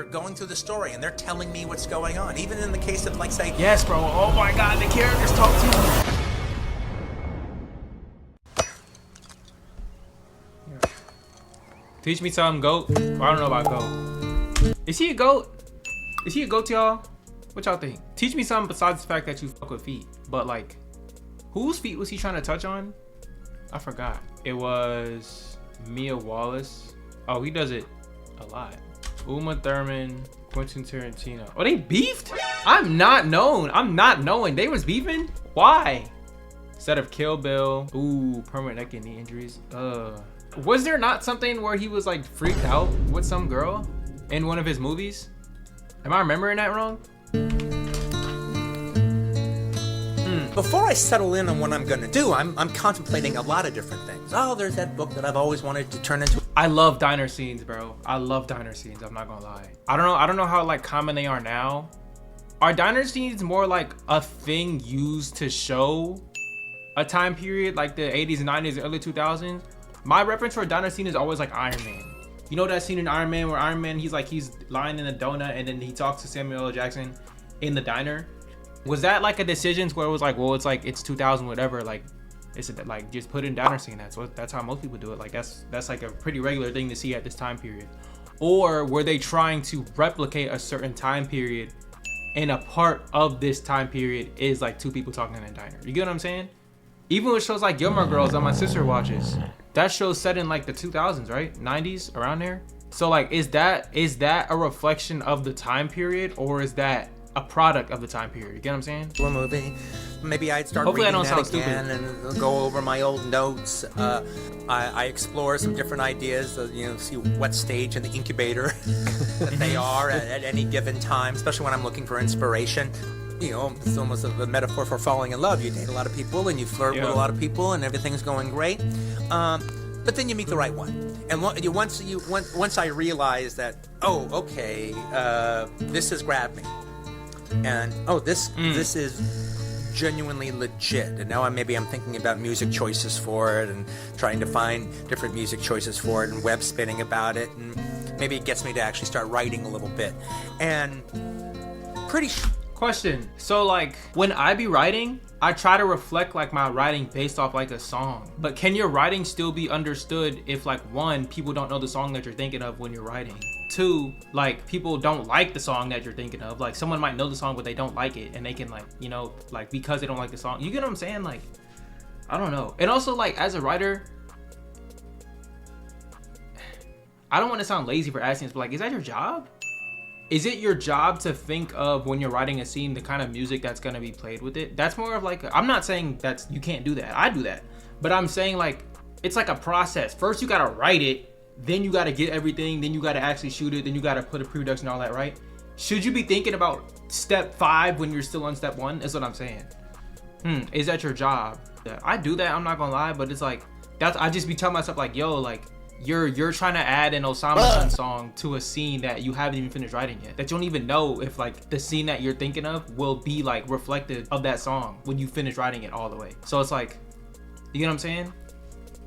going through the story and they're telling me what's going on. Even in the case of, like, say, yes, bro. Oh my God, the characters talk to you. Teach me something, goat. Well, I don't know about goat. Is he a goat? Is he a goat to y'all? What y'all think? Teach me something besides the fact that you fuck with feet. But like, whose feet was he trying to touch on? I forgot. It was Mia Wallace. Oh, he does it a lot. Uma Thurman, Quentin Tarantino. Oh, they beefed? I'm not knowing. They was beefing? Why? Instead of Kill Bill. Ooh, permanent neck and knee injuries. Was there not something where he was like freaked out with some girl in one of his movies? Am I remembering that wrong? Before I settle in on what I'm gonna do, I'm contemplating a lot of different things. Oh, there's that book that I've always wanted to turn into. I love diner scenes, bro. I love diner scenes. I'm not gonna lie. I don't know how like common they are now. Are diner scenes more like a thing used to show a time period like the 80s and 90s and early 2000s? My reference for a diner scene is always like Iron Man. You know that scene in Iron Man where Iron Man, he's lying in a donut and then he talks to Samuel L. Jackson in the diner? Was that like a decision where it was like, well, it's 2000 whatever, like it's like just put in diner scene? That's how most people do it. Like that's like a pretty regular thing to see at this time period. Or were they trying to replicate a certain time period and a part of this time period is like two people talking in a diner? You get what I'm saying? Even with shows like Gilmore Girls that my sister watches, that show's set in like the 2000s, right? 90s, around there. So like, is that a reflection of the time period, or is that a product of the time period? You get what I'm saying? A movie. Maybe I'd start Hopefully reading I don't that sound again and go over my old notes. I explore some different ideas, see what stage in the incubator that they are at any given time, especially when I'm looking for inspiration. It's almost a metaphor for falling in love. You date a lot of people and you flirt with a lot of people and everything's going great. But then you meet the right one. And once I realize that, oh, okay, this has grabbed me. And this is genuinely legit, and now maybe I'm thinking about music choices for it and trying to find different music choices for it and web spinning about it, and maybe it gets me to actually start writing a little bit. And Question. So like when I be writing, I try to reflect like my writing based off like a song. But can your writing still be understood if like, one, people don't know the song that you're thinking of when you're writing? Two, like people don't like the song that you're thinking of. Like someone might know the song but they don't like it, and they can like because they don't like the song. You get what I'm saying? Like, I don't know. And also like as a writer, I don't want to sound lazy for asking this, but like, is that your job? Is it your job to think of, when you're writing a scene, the kind of music that's going to be played with it? That's more of like, I'm not saying you can't do that. I do that. But I'm saying like, it's like a process. First, you got to write it. Then you got to get everything. Then you got to actually shoot it. Then you got to put a pre-production and all that, right? Should you be thinking about step 5 when you're still on step 1? Is what I'm saying. Is that your job? I do that. I'm not going to lie. But it's like, I just be telling myself like, yo, like, you're trying to add an Osama Sun song to a scene that you haven't even finished writing yet, that you don't even know if like the scene that you're thinking of will be like reflective of that song when you finish writing it all the way. So it's like, you get what I'm saying?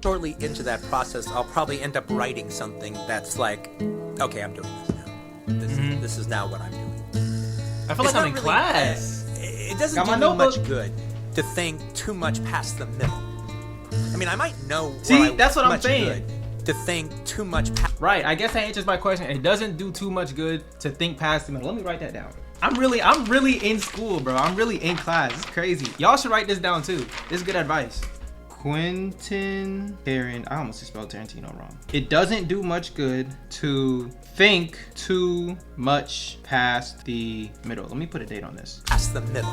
Shortly into that process, I'll probably end up writing something that's like, okay, I'm doing this now. This is now what I'm doing. I feel like I'm in class. It doesn't do me much good to think too much past the middle. I mean, I might know. See, that's what I'm saying. To think too much past. Right, I guess that answers my question. It doesn't do too much good to think past the middle. Let me write that down. I'm really in school, bro. I'm really in class. It's crazy. Y'all should write this down too. This is good advice. Quentin Tarantino. I almost spelled Tarantino wrong. It doesn't do much good to think too much past the middle. Let me put a date on this. Past the middle.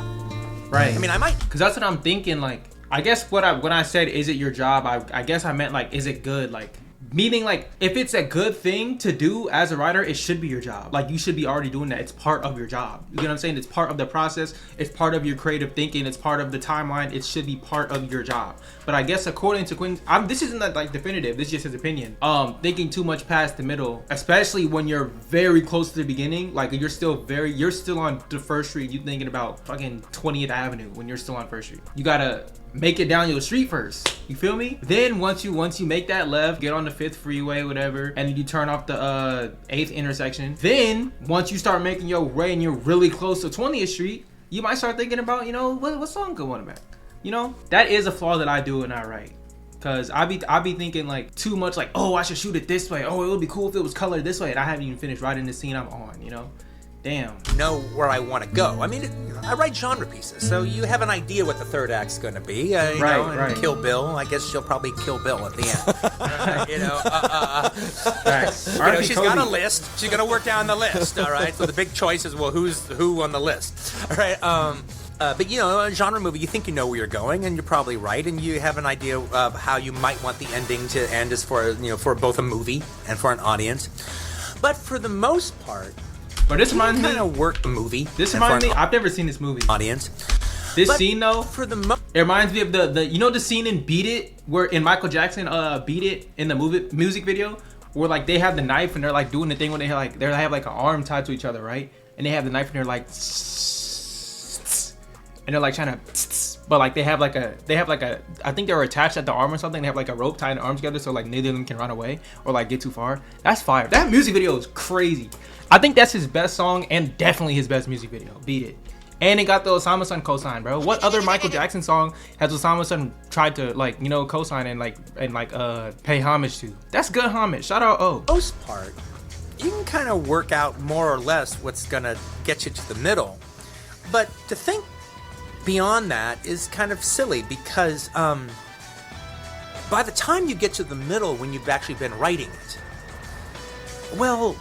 Right. I mean, I might. Because that's what I'm thinking. Like, I guess when I said, is it your job? I guess I meant like, is it good? Like, meaning like, if it's a good thing to do as a writer, it should be your job. Like, you should be already doing that. It's part of your job. You get what I'm saying? It's part of the process. It's part of your creative thinking. It's part of the timeline. It should be part of your job. But I guess according to Quentin, this isn't like definitive. This is just his opinion. Thinking too much past the middle, especially when you're very close to the beginning. Like, you're still on the First Street. You thinking about fucking 20th Avenue when you're still on First Street. You gotta make it down your street first. You feel me? Then once you make that left, get on the 5th freeway, whatever, and you turn off the 8th intersection. Then once you start making your way and you're really close to 20th Street, you might start thinking about, you know, what song could want to make. You know, that is a flaw that I do and I write. Cause I be thinking like too much, like, oh, I should shoot it this way. Oh, it would be cool if it was colored this way, and I haven't even finished writing the scene I'm on. You know, damn. Know where I want to go. I mean, I write genre pieces, so you have an idea what the third act's going to be. Right. Kill Bill. I guess she'll probably kill Bill at the end. She's got a list. She's going to work down the list. All right. So the big choice is, well, who's who on the list? All right. But, you know, a genre movie, you think you know where you're going, and you're probably right, and you have an idea of how you might want the ending to end as for, you know, for both a movie and for an audience. But for the most part, but this reminds me, kind of work the movie. This reminds me, I've never seen this movie. Audience. This scene though, it reminds me of the you know the scene in Beat It where in Michael Jackson Beat It in the music video where like they have the knife and they're like doing the thing where they have like an arm tied to each other, right? And they have the knife and they're like. And they're like trying to, but like they have like a, I think they're attached at the arm or something. They have like a rope tying the arms together so like neither of them can run away or like get too far. That's fire. That music video is crazy. I think that's his best song and definitely his best music video. Beat It. And it got the Osama Sun cosign, bro. What other Michael Jackson song has Osama Sun tried to like, you know, cosign and pay homage to? That's good homage. Shout out O. Most part, you can kind of work out more or less what's gonna get you to the middle, but to think beyond that is kind of silly because by the time you get to the middle when you've actually been writing it, well,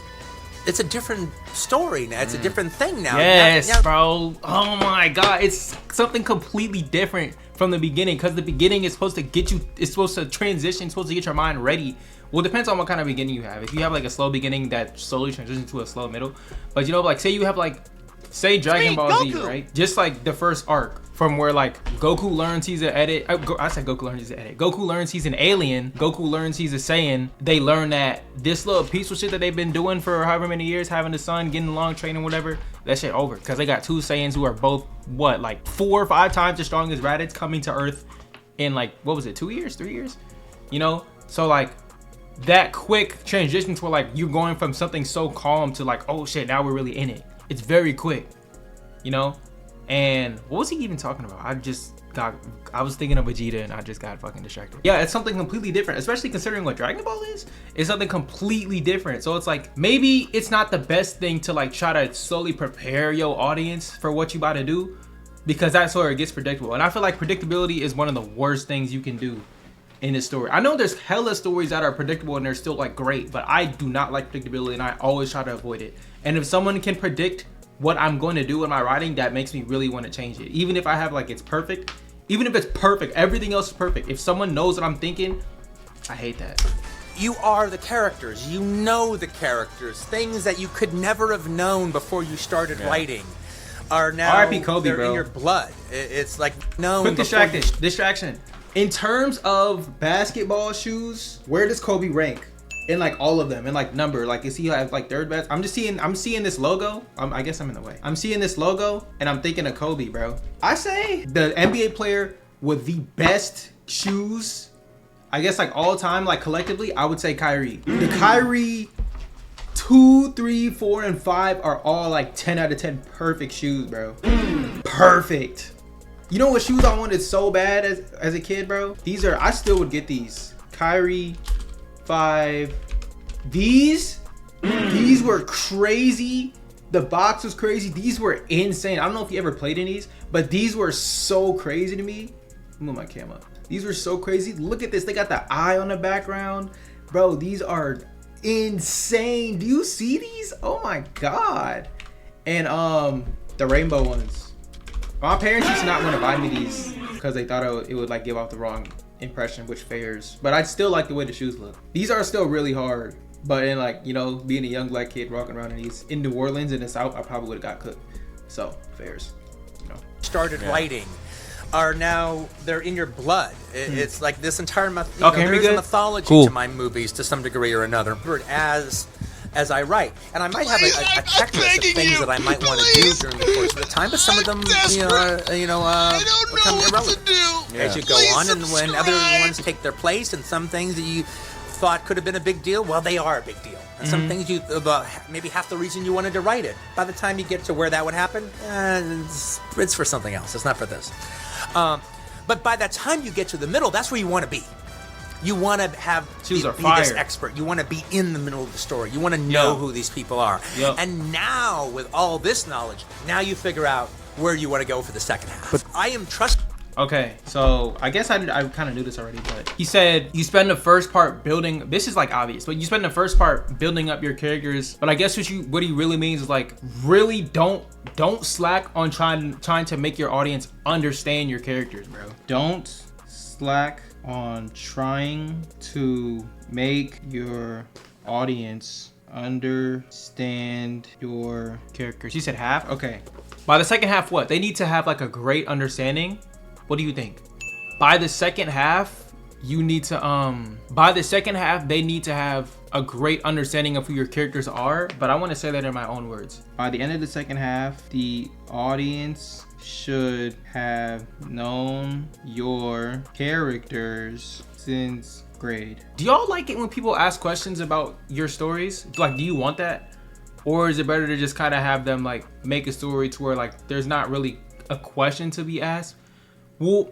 it's a different story now. It's a different thing now. Yes, bro. Oh my god, it's something completely different from the beginning because the beginning is supposed to get you, it's supposed to transition, it's supposed to get your mind ready. Well, it depends on what kind of beginning you have. If you have like a slow beginning that slowly transitions to a slow middle, but you know, like say you have like Dragon Ball Z, right? Just like the first arc from where like Goku learns he's an edit. I said Goku learns he's an edit. Goku learns he's an alien. Goku learns he's a Saiyan. They learn that this little peaceful shit that they've been doing for however many years, having the son, getting along, training, whatever, that shit over. Because they got two Saiyans who are both, what, like 4 or 5 times as strong as Raditz coming to Earth in like, what was it, 2 years, 3 years? You know? So like, that quick transition to like, you're going from something so calm to like, oh shit, now we're really in it. It's very quick, you know? And what was he even talking about? I was thinking of Vegeta and I just got fucking distracted. Yeah, it's something completely different, especially considering what Dragon Ball is. It's something completely different. So it's like, maybe it's not the best thing to like try to slowly prepare your audience for what you about to do, because that's where it gets predictable. And I feel like predictability is one of the worst things you can do in this story. I know there's hella stories that are predictable and they're still like great, but I do not like predictability and I always try to avoid it. And if someone can predict what I'm going to do in my writing, that makes me really want to change it. Even if I have like, it's perfect, even if it's perfect, everything else is perfect. If someone knows what I'm thinking, I hate that. You are the characters. You know the characters. Things that you could never have known before you started writing are now R.I.P. Kobe, bro. In your blood. It's like, no. Quick distraction. In terms of basketball shoes, where does Kobe rank? In like all of them, in like number, like is he like third best? I'm seeing this logo. I guess I'm in the way. I'm seeing this logo and I'm thinking of Kobe, bro. I say the NBA player with the best shoes, I guess like all time, like collectively, I would say Kyrie. The Kyrie 2, 3, 4, and 5 are all like 10 out of 10 perfect shoes, bro. Perfect. You know what shoes I wanted so bad as a kid, bro? I still would get these. Kyrie 5. These were crazy. The box was crazy. These were insane. I don't know if you ever played in these, but these were so crazy to me. Move my camera up. These were so crazy. Look at this. They got the eye on the background. Bro, these are insane. Do you see these? Oh my god. And the rainbow ones. My parents used to not want to buy me these because they thought it would like give off the wrong impression, which fairs, but I still like the way the shoes look. These are still really hard, but in like, you know, being a young black kid walking around in these in New Orleans in the South, I probably would have got cooked. So fairs, you know. Started writing are now, they're in your blood. It's like this entire there's a mythology to my movies to some degree or another. As as I write. And I might have a checklist of things that I might want to do during the course of the time, but some of them, become irrelevant as you go on. And when other ones take their place, and some things that you thought could have been a big deal, well, they are a big deal. And some things you about maybe half the reason you wanted to write it. By the time you get to where that would happen, it's for something else. It's not for this. But by the time you get to the middle, that's where you want to be. You want to be this expert. You want to be in the middle of the story. You want to know who these people are. Yep. And now, with all this knowledge, now you figure out where you want to go for the second half. But I am trusting. Okay, so I guess I kind of knew this already, but he said you spend the first part building. This is like obvious, but you spend the first part building up your characters. But I guess what he really means is like really don't slack on trying to make your audience understand your characters, bro. Don't slack on trying to make your audience understand your characters. He said half. Okay. By the second half, what? They need to have like a great understanding. What do you think? By the second half, you need to by the second half, they need to have a great understanding of who your characters are, but I want to say that in my own words. By the end of the second half, the audience should have known your characters since grade. Do y'all like it when people ask questions about your stories? Like, do you want that? Or is it better to just kind of have them like make a story to where like there's not really a question to be asked? Well,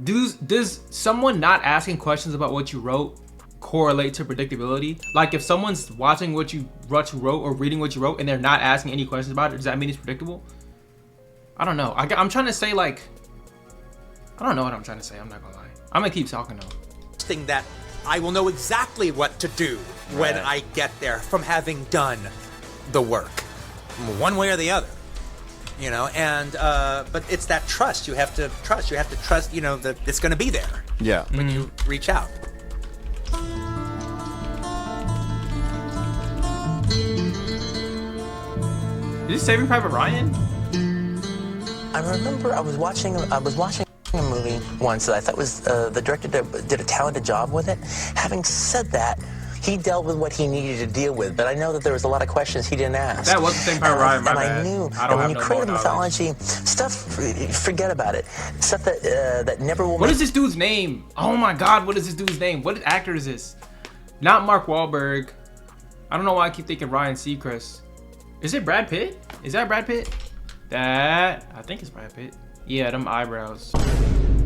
does someone not asking questions about what you wrote correlate to predictability? Like if someone's watching what you wrote or reading what you wrote and they're not asking any questions about it, does that mean it's predictable? I don't know. I'm trying to say like, I don't know what I'm trying to say. I'm not gonna lie. I'm gonna keep talking though. Thing that I will know exactly what to do when I get there from having done the work, one way or the other. And but it's that trust. You have to trust. That it's going to be there. Yeah. When you reach out. Is this Saving Private Ryan? I remember I was watching a movie once that I thought was the director did a talented job with it. Having said that, he dealt with what he needed to deal with, but I know that there was a lot of questions he didn't ask. That wasn't Saving Private Ryan, my bad. bad. I knew that when you create a mythology, stuff, forget about it. Stuff that never will. What is this dude's name? Oh my God, what is this dude's name? What actor is this? Not Mark Wahlberg. I don't know why I keep thinking Ryan Seacrest. Is it Brad Pitt? Is that Brad Pitt? I think it's Brad Pitt. Yeah, them eyebrows.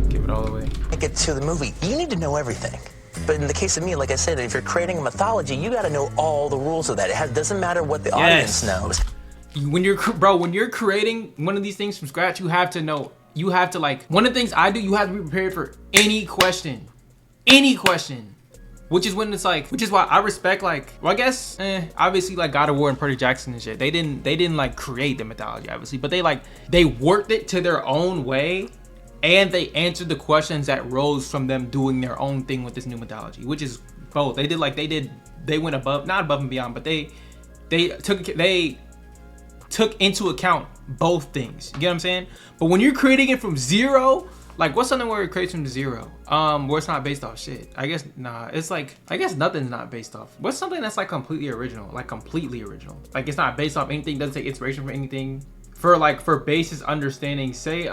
Give it all away. Get to the movie. You need to know everything. But in the case of me, like I said, if you're creating a mythology, you got to know all the rules of that. It doesn't matter what the audience knows. When you're creating one of these things from scratch, you have to know. You have to like. One of the things I do, you have to be prepared for any question. Which is when it's like, which is why I respect like, well, I guess, obviously like God of War and Percy Jackson and shit. They didn't like create the mythology, obviously, but they worked it to their own way, and they answered the questions that rose from them doing their own thing with this new mythology, which is both. They went above, not above and beyond, but they took into account both things. You get what I'm saying? But when you're creating it from zero. Like, what's something where it creates from zero? Where it's not based off shit. I guess nothing's not based off. What's something that's like completely original? Like completely original. Like it's not based off anything, doesn't take inspiration from anything. For basis understanding, say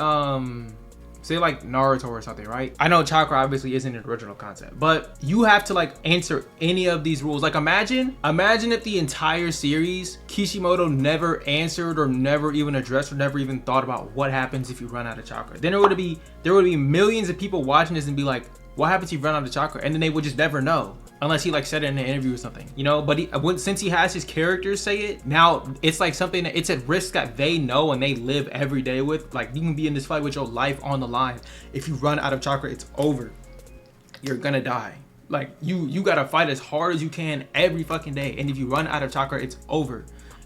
like Naruto or something, right? I know chakra obviously isn't an original concept, but you have to like answer any of these rules. Like imagine if the entire series Kishimoto never answered or never even addressed or never even thought about what happens if you run out of chakra. Then there would be millions of people watching this and be like, what happens if you run out of chakra? And then they would just never know. Unless he like said it in an interview or something, but since he has his characters say it, now it's like something that it's at risk that they know and they live every day with. Like you can be in this fight with your life on the line. If you run out of chakra, it's over. You're gonna die. Like you gotta fight as hard as you can every fucking day. And if you run out of chakra, it's over.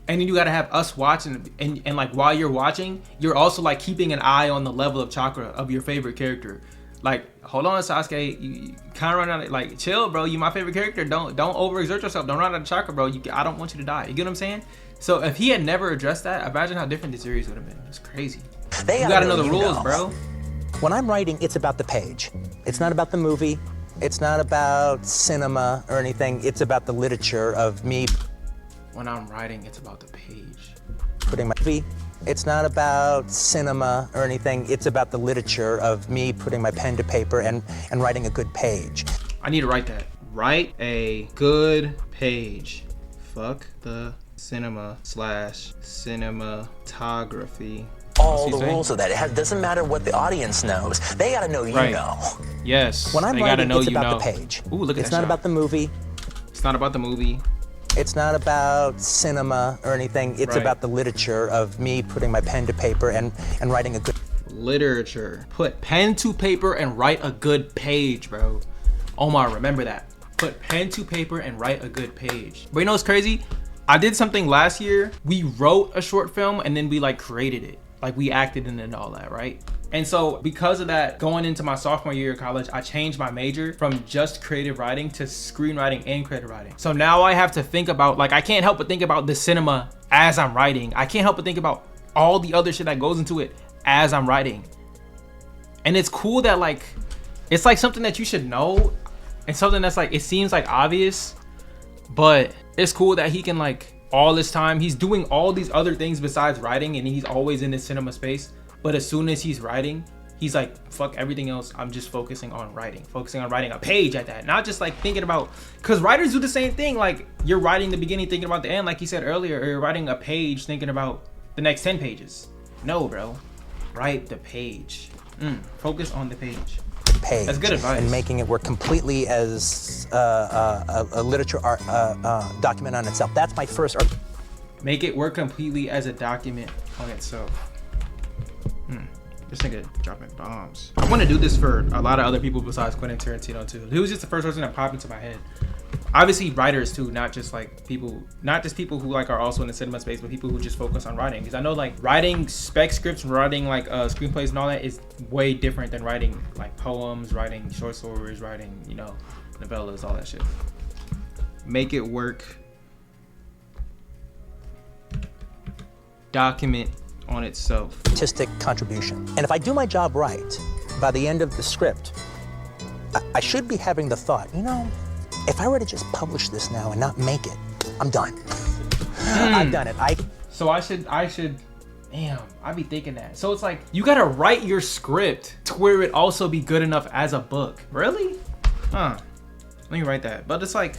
And then you gotta have us watching, and like while you're watching, you're also like keeping an eye on the level of chakra of your favorite character. Like, hold on, Sasuke, you kind of run out of, like, chill, bro. You my favorite character. Don't overexert yourself. Don't run out of chakra, bro. I don't want you to die. You get what I'm saying? So if he had never addressed that, imagine how different the series would have been. It's crazy. You gotta know the rules, bro. When I'm writing, it's about the page. It's not about the movie. It's not about cinema or anything. It's about the literature of me When I'm writing, it's about the page. Putting my movie. It's not about cinema or anything. It's about the literature of me putting my pen to paper and writing a good page. I need to write that. Write a good page. Fuck the cinema / cinematography. All the rules of that. Doesn't matter what the audience knows. They gotta know you know. Yes. When I'm they writing, gotta know it's you about know. the page. Ooh, look at it's that not shot. about the movie. It's not about the movie. It's not about cinema or anything. It's about the literature of me putting my pen to paper and writing a good literature. Put pen to paper and write a good page, bro. Omar, remember that. Put pen to paper and write a good page. But you know what's crazy? I did something last year. We wrote a short film and then we like created it. Like we acted in it and all that, right? And so because of that, going into my sophomore year of college, I changed my major from just creative writing to screenwriting and creative writing. So now I have to think about, like, I can't help but think about the cinema as I'm writing. I can't help but think about all the other shit that goes into it as I'm writing. And it's cool that like, it's like something that you should know and something that's like, it seems like obvious, but it's cool that he can like all this time, he's doing all these other things besides writing and he's always in the cinema space. But as soon as he's writing, he's like, fuck everything else. I'm just focusing on writing a page at that. Not just like thinking about, cause writers do the same thing. Like you're writing the beginning, thinking about the end, like he said earlier, or you're writing a page, thinking about the next 10 pages. No, bro, write the page. Focus on the page. That's good advice. And making it work completely as a literature art document on itself. That's my first art. Make it work completely as a document on itself. This nigga dropping bombs. I want to do this for a lot of other people besides Quentin Tarantino too. He was just the first person that popped into my head. Obviously writers too, not just people who like are also in the cinema space, but people who just focus on writing. Because I know like writing spec scripts, writing like screenplays and all that is way different than writing like poems, writing short stories, writing, you know, novellas, all that shit. Make it work. Document on itself. Artistic contribution. And if I do my job right, by the end of the script, I should be having the thought, you know, if I were to just publish this now and not make it, I'm done. I've done it. So I should, damn, I be thinking that. So it's like, you gotta write your script to where it also be good enough as a book. Really? Huh. Let me write that. But it's like,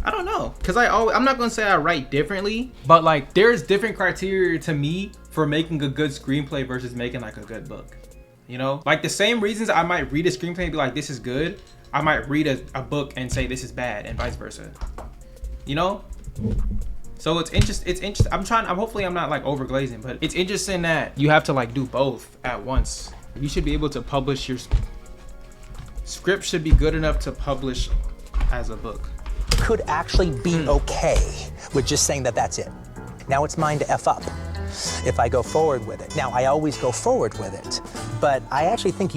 I don't know. Cause I'm not gonna say I write differently, but like there's different criteria to me for making a good screenplay versus making like a good book. You know, like the same reasons I might read a screenplay and be like, this is good, I might read a book and say this is bad, and vice versa. You know? So it's interesting. Hopefully I'm not like overglazing, but it's interesting that you have to like do both at once. You should be able to publish your script should be good enough to publish as a book. Could actually be okay with just saying that that's it. Now it's mine to F up if I go forward with it. Now, I always go forward with it, but I actually think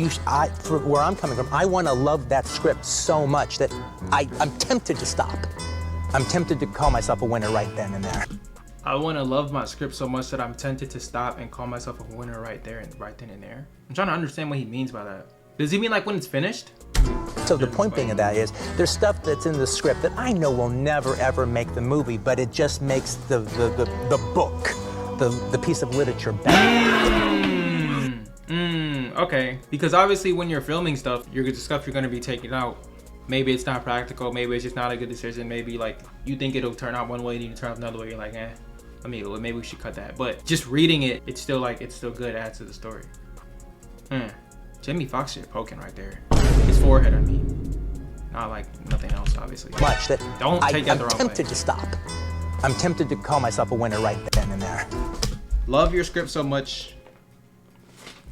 for where I'm coming from, I want to love that script so much that I'm tempted to stop. I'm tempted to call myself a winner right then and there. I want to love my script so much that I'm tempted to stop and call myself a winner right then and there. I'm trying to understand what he means by that. Does he mean like when it's finished? So the point being of that is, there's stuff that's in the script that I know will never ever make the movie, but it just makes the book, the piece of literature better. Okay, because obviously when you're filming stuff, the stuff you're gonna be taking out, maybe it's not practical, maybe it's just not a good decision, maybe like you think it'll turn out one way and it turns out another way, you're like, maybe we should cut that. But just reading it, it's still good, adds to the story. Jamie Foxx shit poking right there. His forehead on me. Not like nothing else, obviously. Much that don't take that the wrong way. I'm tempted to stop. I'm tempted to call myself a winner right then and there. Love your script so much.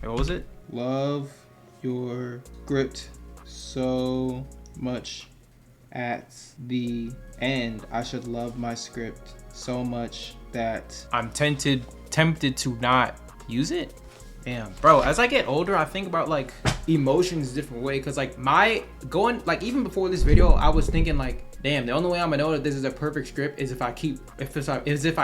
Wait, what was it? Love your script so much. At the end, I should love my script so much that I'm tempted to not use it. Damn, bro, as I get older, I think about like emotions a different way. Cause like even before this video, I was thinking like, damn, the only way I'm gonna know that this is a perfect script is if I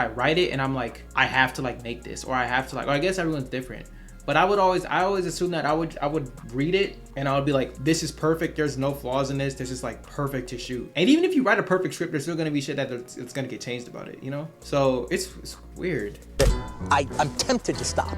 write it and I'm like, I have to like make this, or I have to like, or I guess everyone's different. But I always assume that I would read it and I would be like, this is perfect. There's no flaws in this. This is like perfect to shoot. And even if you write a perfect script, there's still gonna be shit that it's gonna get changed about it, you know? So it's weird. I'm tempted to stop.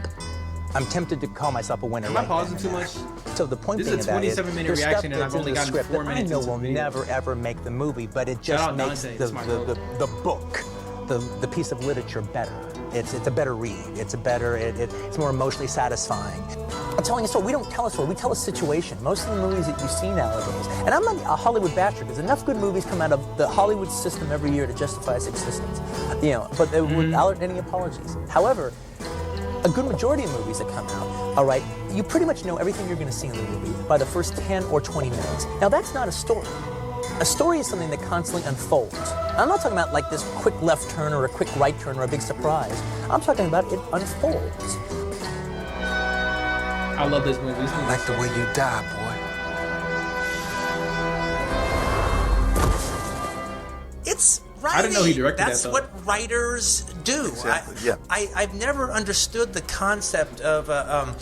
I'm tempted to call myself a winner. Am I pausing too much? So the point This being is a about it 27-minute there's reaction, stuff and that's I've only in the gotten script 4 that minutes I know into will the video. never ever make the movie, but it Shout just out makes Dante, the it's my goat. book, the piece of literature better. It's a better read. It's a better. It's more emotionally satisfying. I'm telling you, so we don't tell a story. We tell a situation. Most of the movies that you see nowadays, and I'm not a Hollywood bastard. There's enough good movies come out of the Hollywood system every year to justify its existence. You know, but without any apologies. However, a good majority of movies that come out, all right, you pretty much know everything you're going to see in the movie by the first 10 or 20 minutes. Now, that's not a story. A story is something that constantly unfolds. I'm not talking about like this quick left turn or a quick right turn or a big surprise. I'm talking about it unfolds. I love this movie. This movie Like the way you die, boy. It's writing. I didn't know he directed That's that, though. what writers do. Exactly, yeah. I've never understood the concept of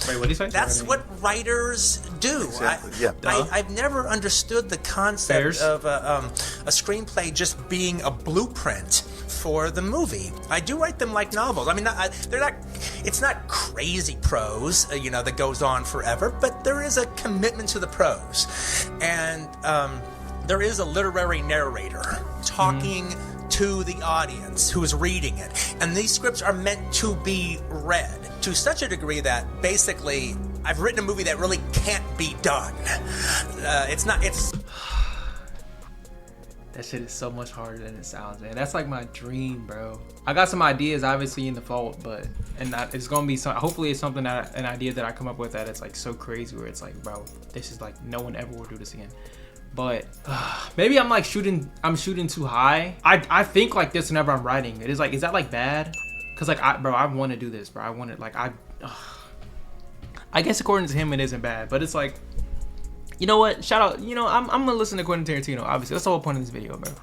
Wait, what did you say? That's Sorry, I what writers do. Exactly, yeah. I've never understood the concept Bears. of a screenplay just being a blueprint for the movie. I do write them like novels. I mean, they're not. It's not crazy prose, you know, that goes on forever. But there is a commitment to the prose, and there is a literary narrator talking to the audience who is reading it. And these scripts are meant to be read to such a degree that basically I've written a movie that really can't be done. That shit is so much harder than it sounds, man. That's like my dream, bro. I got some ideas obviously in the vault, but it's gonna be some. Hopefully, it's something an idea that I come up with that it's like so crazy where it's like, bro, this is like no one ever will do this again. But maybe I'm like shooting too high. I think like this whenever I'm writing. It is like, is that like bad? Cause like I want to do this, bro. I want it like I guess according to him it isn't bad, but it's like, you know what? Shout out, you know, I'm gonna listen to Quentin Tarantino. Obviously, that's the whole point of this video, bro.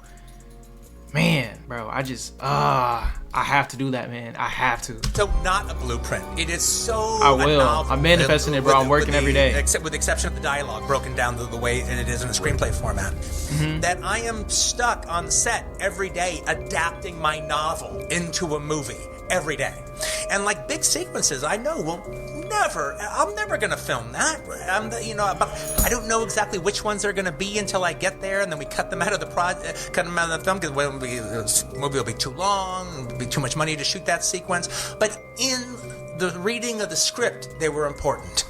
Man, bro, I just I have to do that, man. I have to. So not a blueprint. It is so. I will. A novel, I'm manifesting it, bro. I'm working every day. Except with the exception of the dialogue broken down the way it is in a screenplay format. That I am stuck on set every day adapting my novel into a movie every day. And like big sequences, I know I'm never gonna film that. I don't know exactly which ones they're gonna be until I get there, and then we cut them out of the film because the movie will be too long, it'll be too much money to shoot that sequence. But in the reading of the script, they were important.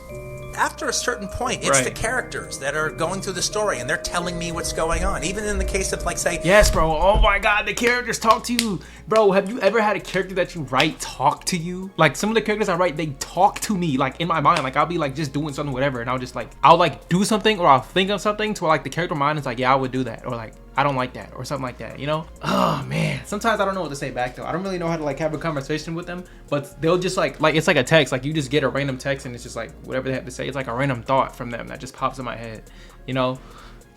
After a certain point, it's the characters that are going through the story, and they're telling me what's going on. Even in the case of, like, say... Yes, bro. Oh, my God. The characters talk to you. Bro, have you ever had a character that you write talk to you? Like, some of the characters I write, they talk to me, like, in my mind. Like, I'll be, like, just doing something, whatever, and I'll do something, or I'll think of something to where, like, the character mind is like, yeah, I would do that, or, like, I don't like that, or something like that, you know? Oh, man. Sometimes I don't know what to say back, though. I don't really know how to, like, have a conversation with them, but they'll just, like, it's like a text. Like, you just get a random text, and it's just, like, whatever they have to say. It's like a random thought from them that just pops in my head, you know?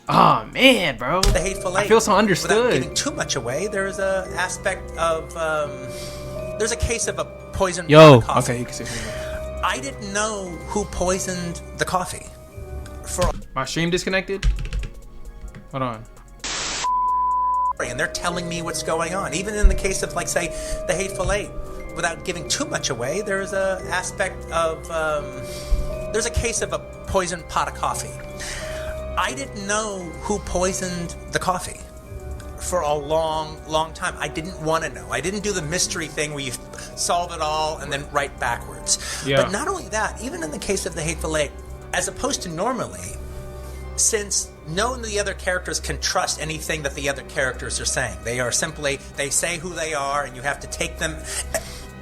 Oh, man, bro. The Hateful Eight. I feel so understood. Without giving too much away, there's a aspect of, there's a case of a poisoned coffee. Okay, you can say it. I didn't know who poisoned the coffee. My stream disconnected? Hold on. And they're telling me what's going on. Even in the case of, like, say, the Hateful Eight, without giving too much away, there's a aspect of, there's a case of a poisoned pot of coffee. I didn't know who poisoned the coffee for a long, long time. I didn't want to know. I didn't do the mystery thing where you solve it all and then write backwards. Yeah. But not only that, even in the case of the Hateful Eight, as opposed to normally, since none of the other characters can trust anything that the other characters are saying. They are simply, they say who they are, and you have to take them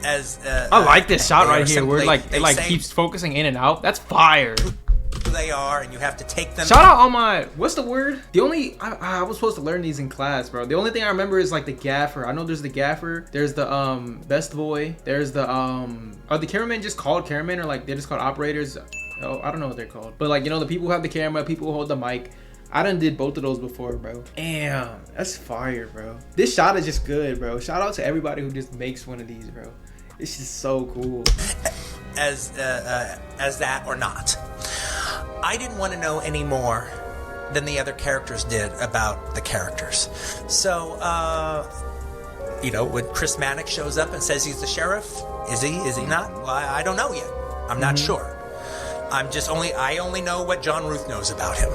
as... I like this shot right here where simply, it keeps focusing in and out. That's fire. Who they are, and you have to take them... Shout out on my... What's the word? The only... I was supposed to learn these in class, bro. The only thing I remember is, like, the gaffer. I know there's the gaffer. There's the, best boy. There's the, Are the cameramen just called cameramen, or, like, they're just called operators? Oh, I don't know what they're called. But, like, you know, the people who have the camera, people who hold the mic. I done did both of those before, bro. Damn, that's fire, bro. This shot is just good, bro. Shout out to everybody who just makes one of these, bro. This is so cool. As that or not. I didn't want to know any more than the other characters did about the characters. So, when Chris Mannix shows up and says he's the sheriff, is he not? Well, I don't know yet. I'm not sure. I only know what John Ruth knows about him.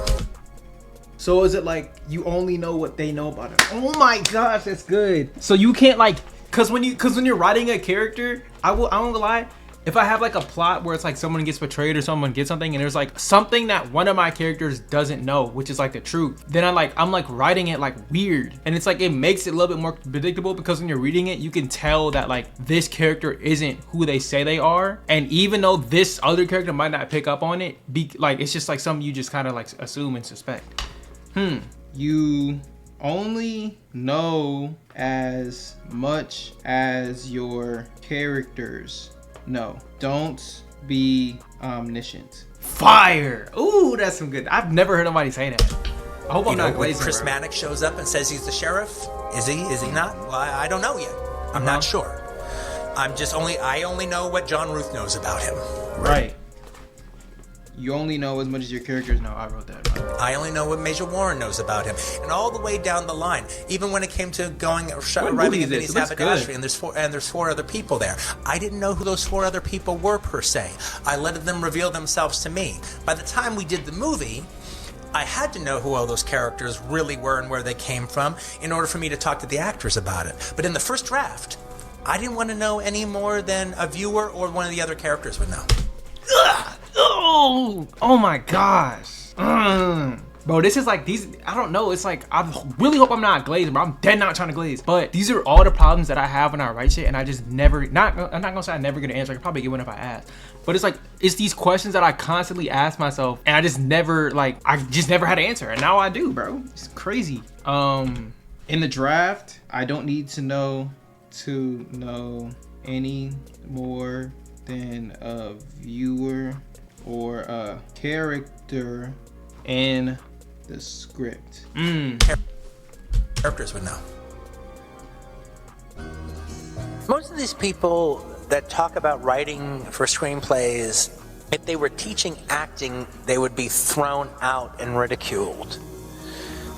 So is it like you only know what they know about him? Oh my gosh, that's good. So you can't like, cause when you're writing a character, I won't lie. If I have like a plot where it's like someone gets betrayed or someone gets something and there's like something that one of my characters doesn't know, which is like the truth, then I'm like writing it like weird. And it's like, it makes it a little bit more predictable because when you're reading it, you can tell that like this character isn't who they say they are. And even though this other character might not pick up on it, it's just like something you just kind of like assume and suspect. You only know as much as your characters. No, don't be omniscient. Fire! Ooh, that's some good. I've never heard nobody say that. I hope I'm not glazing. When Chris Mannix shows up and says he's the sheriff, is he not? Well, I don't know yet. I'm not sure. I only know what John Ruth knows about him. Right. You only know as much as your characters know. I wrote that. I only know what Major Warren knows about him, and all the way down the line, even when it came to arriving at Vinny's haberdashery, and there's four other people there. I didn't know who those four other people were per se. I let them reveal themselves to me. By the time we did the movie, I had to know who all those characters really were and where they came from in order for me to talk to the actors about it. But in the first draft, I didn't want to know any more than a viewer or one of the other characters would know. Ugh. Oh my gosh. Bro, this is like I don't know. It's like, I really hope I'm not glazing, bro. I'm dead not trying to glaze. But these are all the problems that I have when I write shit, and I just never, I'm not gonna say I never get an answer. I could probably get one if I ask. But it's like, it's these questions that I constantly ask myself, and I just never had an answer. And now I do, bro. It's crazy. In the draft, I don't need to know any more than a viewer or a character in the script. Characters would know. Most of these people that talk about writing for screenplays, if they were teaching acting, they would be thrown out and ridiculed.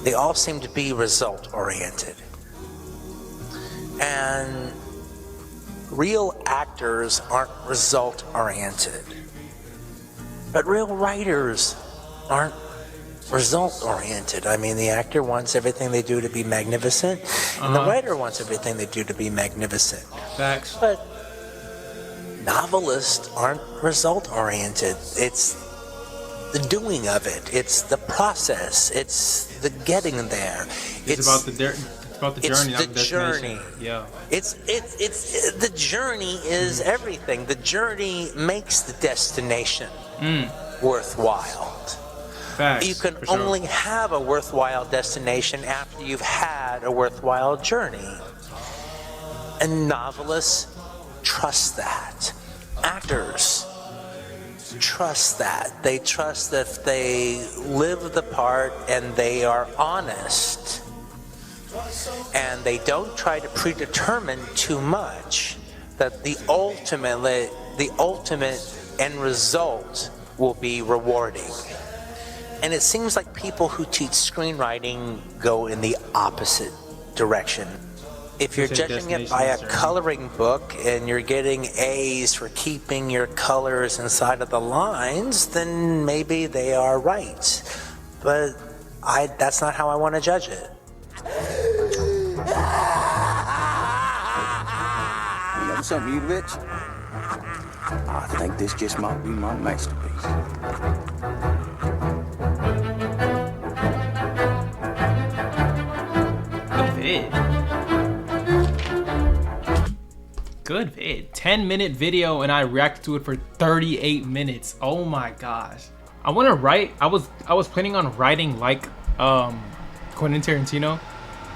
They all seem to be result-oriented. And real actors aren't result-oriented. But real writers aren't result-oriented. I mean, the actor wants everything they do to be magnificent, and the writer wants everything they do to be magnificent. Facts. But novelists aren't result-oriented. It's the doing of it. It's the process. It's the getting there. It's about the journey, not the journey. Yeah. It's the journey is everything. The journey makes the destination worthwhile. Facts, you can only have a worthwhile destination after you've had a worthwhile journey. And novelists trust that. Actors trust that. They trust that if they live the part and they are honest and they don't try to predetermine too much, that the ultimate end result will be rewarding. And it seems like people who teach screenwriting go in the opposite direction. If you're judging it by a coloring book and you're getting A's for keeping your colors inside of the lines, then maybe they are right. But that's not how I want to judge it. You know something, you bitch? I think this just might be my masterpiece. Good vid. 10-minute video and I reacted to it for 38 minutes. Oh my gosh. I want to write. I was planning on writing like Quentin Tarantino,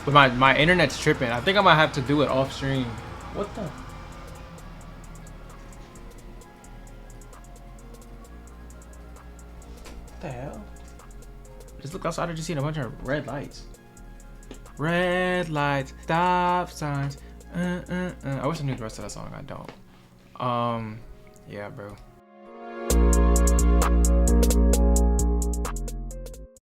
but my internet's tripping. I think I might have to do it off stream. What the hell? Just look outside. I just seen a bunch of red lights. Red lights, stop signs. I wish I knew the rest of that song. I don't. Yeah, bro.